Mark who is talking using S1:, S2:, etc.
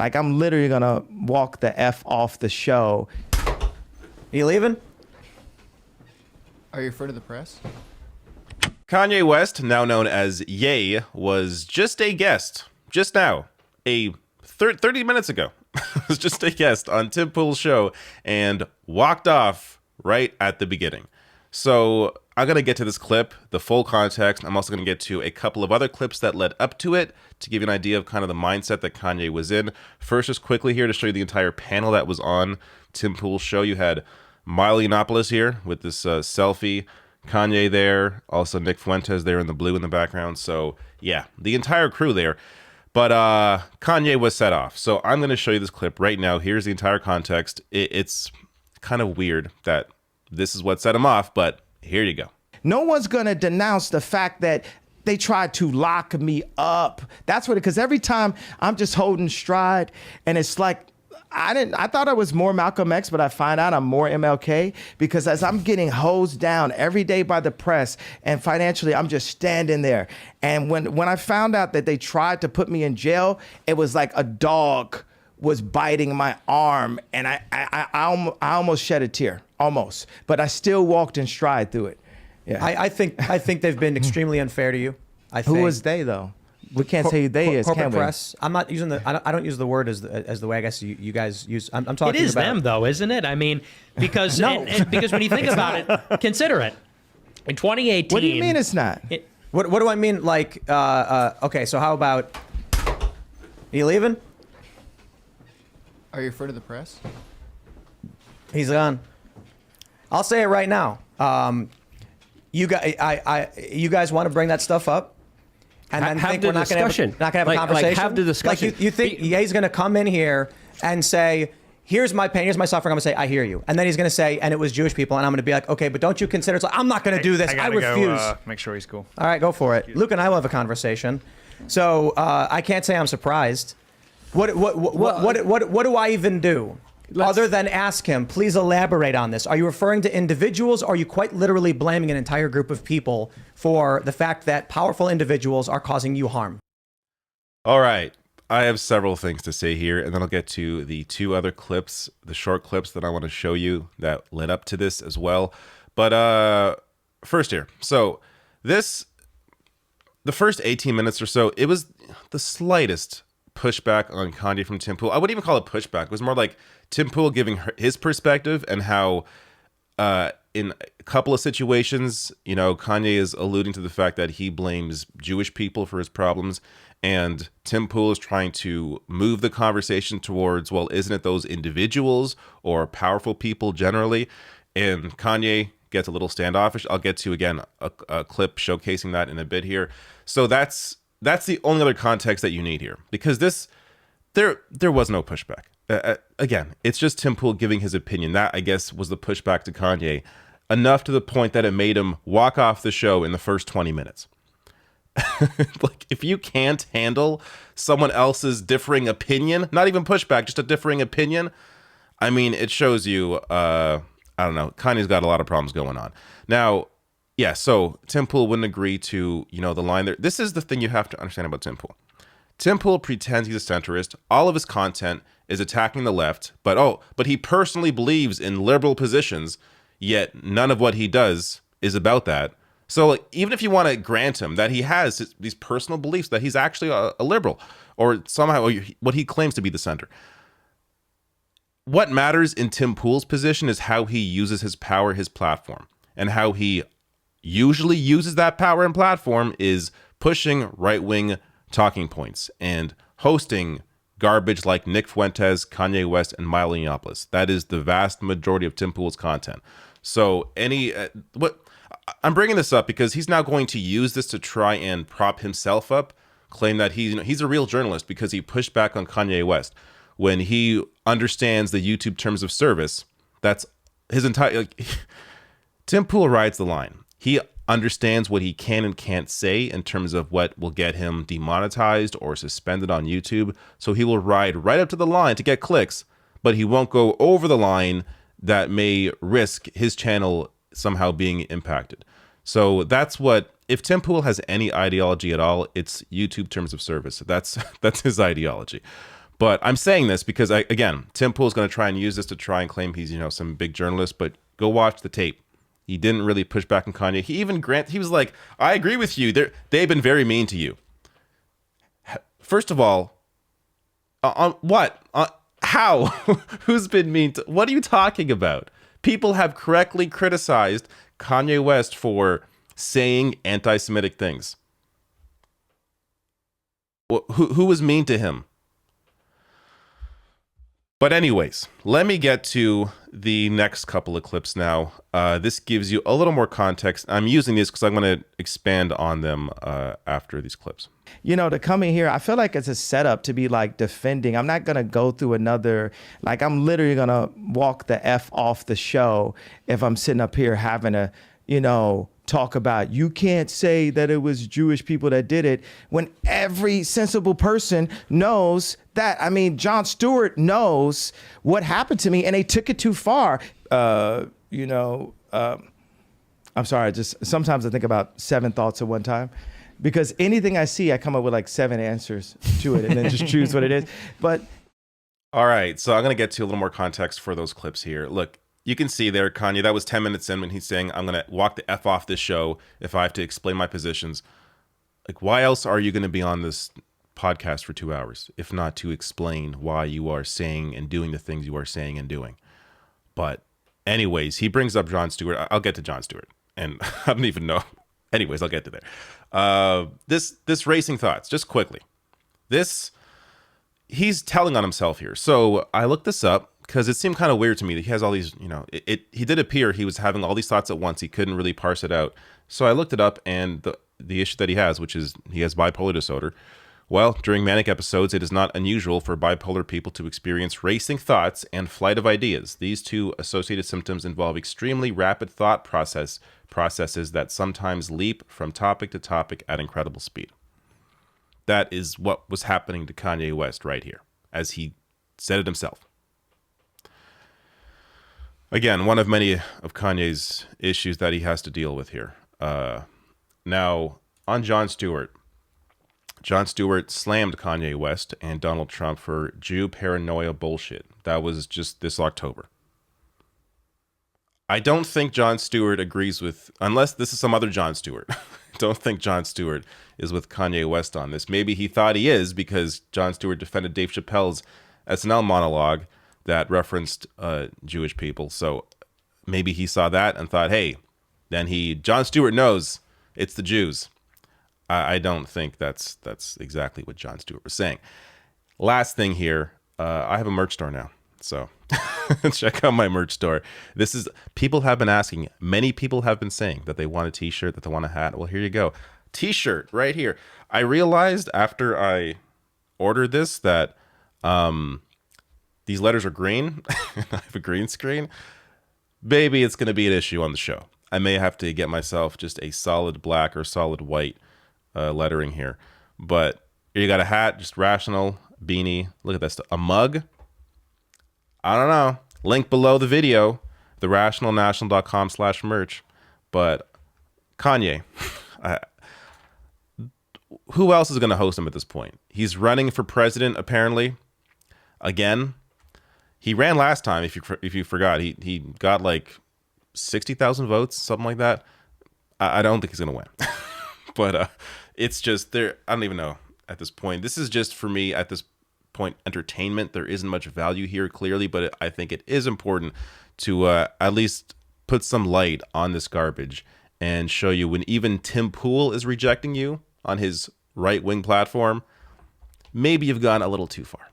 S1: Like, I'm literally gonna walk the F off the show.
S2: You leaving?
S3: Are you afraid of the press?
S4: Kanye West, now known as Ye, was just a guest just now, 30 minutes ago. Was just a guest on Tim Pool's show and walked off right at the beginning. So I'm going to get to this clip, the full context. I'm also going to get to a couple of other clips that led up to it to give you an idea of kind of the mindset that Kanye was in. First, just quickly here to show you the entire panel that was on Tim Pool's show. You had Miley Yiannopoulos here with this selfie, Kanye there, also Nick Fuentes there in the blue in the background. So yeah, the entire crew there. But Kanye was set off. So I'm going to show you this clip right now. Here's the entire context. It's kind of weird that this is what set him off, but here you go.
S1: No one's gonna denounce the fact that they tried to lock me up. That's what, because every time I'm just holding stride, and it's like, I thought I was more Malcolm X, but I find out I'm more MLK, because as I'm getting hosed down every day by the press and financially, I'm just standing there. And when I found out that they tried to put me in jail, it was like a dog was biting my arm, and I almost shed a tear, almost, but I still walked in stride through it. Yeah.
S2: I think they've been extremely unfair to you.
S1: Who is they though? We can't say who they is,
S2: corporate
S1: can we?
S2: press. I'm not using the. I don't use the word as the way I guess you guys use. I'm talking.
S5: It is
S2: about
S5: them though, isn't it? I mean, because
S2: No.
S5: because when you think about it, consider it. In 2018.
S1: What do you mean it's not?
S2: What do I mean? Like, okay, so how about? Are you leaving?
S3: Are you afraid of the press?
S2: He's gone. I'll say it right now. You guys want to bring that stuff up, and then
S6: Have
S2: think
S6: the
S2: we're not going
S6: discussion.
S2: to have a
S6: Like,
S2: conversation.
S6: have the discussion.
S2: Like you think he's going to come in here and say, "Here's my pain, here's my suffering." I'm going to say, "I hear you," and then he's going to say, "And it was Jewish people," and I'm going to be like, "Okay, but don't you consider?" It's like, I'm not going to do this. I
S7: gotta
S2: refuse.
S7: Go, make sure he's cool.
S2: All right, go for it. Luke and I will have a conversation. So I can't say I'm surprised. What do I even do? Other than ask him, please elaborate on this. Are you referring to individuals, or are you quite literally blaming an entire group of people for the fact that powerful individuals are causing you harm?
S4: All right. I have several things to say here, and then I'll get to the two other clips, the short clips that I want to show you that led up to this as well. But first here. So the first 18 minutes or so, it was the slightest pushback on Kanye from Tim Pool. I wouldn't even call it pushback. It was more like Tim Pool giving his perspective and how in a couple of situations, you know, Kanye is alluding to the fact that he blames Jewish people for his problems, and Tim Pool is trying to move the conversation towards, well, isn't it those individuals or powerful people generally? And Kanye gets a little standoffish. I'll get to, again, a clip showcasing that in a bit here. So that's the only other context that you need here, because there was no pushback. Again, it's just Tim Pool giving his opinion. That, I guess, was the pushback to Kanye, enough to the point that it made him walk off the show in the first 20 minutes. Like, if you can't handle someone else's differing opinion, not even pushback, just a differing opinion, I mean, it shows you, I don't know, Kanye's got a lot of problems going on. Now, yeah, so Tim Pool wouldn't agree to, you know, the line there. This is the thing you have to understand about Tim Pool. Tim Pool pretends he's a centrist. All of his content is attacking the left, but he personally believes in liberal positions, yet none of what he does is about that. So, like, even if you want to grant him that he has these personal beliefs, that he's actually a liberal, or somehow what he claims to be the center, what matters in Tim Pool's position is how he uses his power, his platform, and how he usually uses that power and platform is pushing right-wing talking points and hosting garbage like Nick Fuentes, Kanye West, and Miley Yiannopoulos. That is the vast majority of Tim Pool's content. So I'm bringing this up because he's now going to use this to try and prop himself up, claim that he's a real journalist because he pushed back on Kanye West when he understands the YouTube terms of service. That's his entire... Tim Pool rides the line. He understands what he can and can't say in terms of what will get him demonetized or suspended on YouTube. So he will ride right up to the line to get clicks, but he won't go over the line that may risk his channel somehow being impacted. So that's what, if Tim Pool has any ideology at all, it's YouTube terms of service. That's his ideology. But I'm saying this because again, Tim Pool is going to try and use this to try and claim he's, some big journalist, but go watch the tape. He didn't really push back on Kanye. He was like, I agree with you. They've been very mean to you. First of all, on what? How? Who's been mean to? What are you talking about? People have correctly criticized Kanye West for saying anti-Semitic things. Who was mean to him? But anyways, let me get to the next couple of clips now. This gives you a little more context. I'm using these because I'm going to expand on them after these clips.
S1: To come in here, I feel like it's a setup to be like defending. I'm not going to go through another, like I'm literally going to walk the F off the show if I'm sitting up here having a, talk about you can't say that it was Jewish people that did it when every sensible person knows that. I mean, Jon Stewart knows what happened to me and they took it too far. I'm sorry, just sometimes I think about 7 thoughts at one time because anything I see, I come up with like 7 answers to it and then just choose what it is. But
S4: all right, so I'm going to get to a little more context for those clips here. Look, you can see there, Kanye, that was 10 minutes in when he's saying, I'm going to walk the F off this show if I have to explain my positions. Like, why else are you going to be on this podcast for 2 hours, if not to explain why you are saying and doing the things you are saying and doing? But anyways, he brings up Jon Stewart. I'll get to Jon Stewart. And I don't even know. Anyways, I'll get to there. This racing thoughts, just quickly. He's telling on himself here. So I looked this up because it seemed kind of weird to me that he has all these, he did appear he was having all these thoughts at once. He couldn't really parse it out. So I looked it up, and the issue that he has, which is he has bipolar disorder. Well, during manic episodes, it is not unusual for bipolar people to experience racing thoughts and flight of ideas. These two associated symptoms involve extremely rapid thought processes that sometimes leap from topic to topic at incredible speed. That is what was happening to Kanye West right here, as he said it himself. Again, one of many of Kanye's issues that he has to deal with here. Now, on Jon Stewart slammed Kanye West and Donald Trump for Jew paranoia bullshit. That was just this October. I don't think Jon Stewart agrees with, unless this is some other Jon Stewart. I don't think Jon Stewart is with Kanye West on this. Maybe he thought he is because Jon Stewart defended Dave Chappelle's SNL monologue that referenced Jewish people. So maybe he saw that and thought, hey, then Jon Stewart knows it's the Jews. I don't think that's exactly what Jon Stewart was saying. Last thing here, I have a merch store now. So check out my merch store. People have been asking, many people have been saying that they want a t-shirt, that they want a hat. Well, here you go. T-shirt right here. I realized after I ordered this that these letters are green. I have a green screen. Maybe it's going to be an issue on the show. I may have to get myself just a solid black or solid white lettering here. But you got a hat, just rational, beanie. Look at that stuff. A mug. I don't know. Link below the video, therationalnational.com/merch. But Kanye, who else is going to host him at this point? He's running for president, apparently. Again, he ran last time. If you forgot, he got like 60,000 votes, something like that. I don't think he's going to win. But it's just there. I don't even know at this point. This is just for me at this point entertainment. There isn't much value here, clearly, but I think it is important to at least put some light on this garbage and show you when even Tim Pool is rejecting you on his right-wing platform, maybe you've gone a little too far.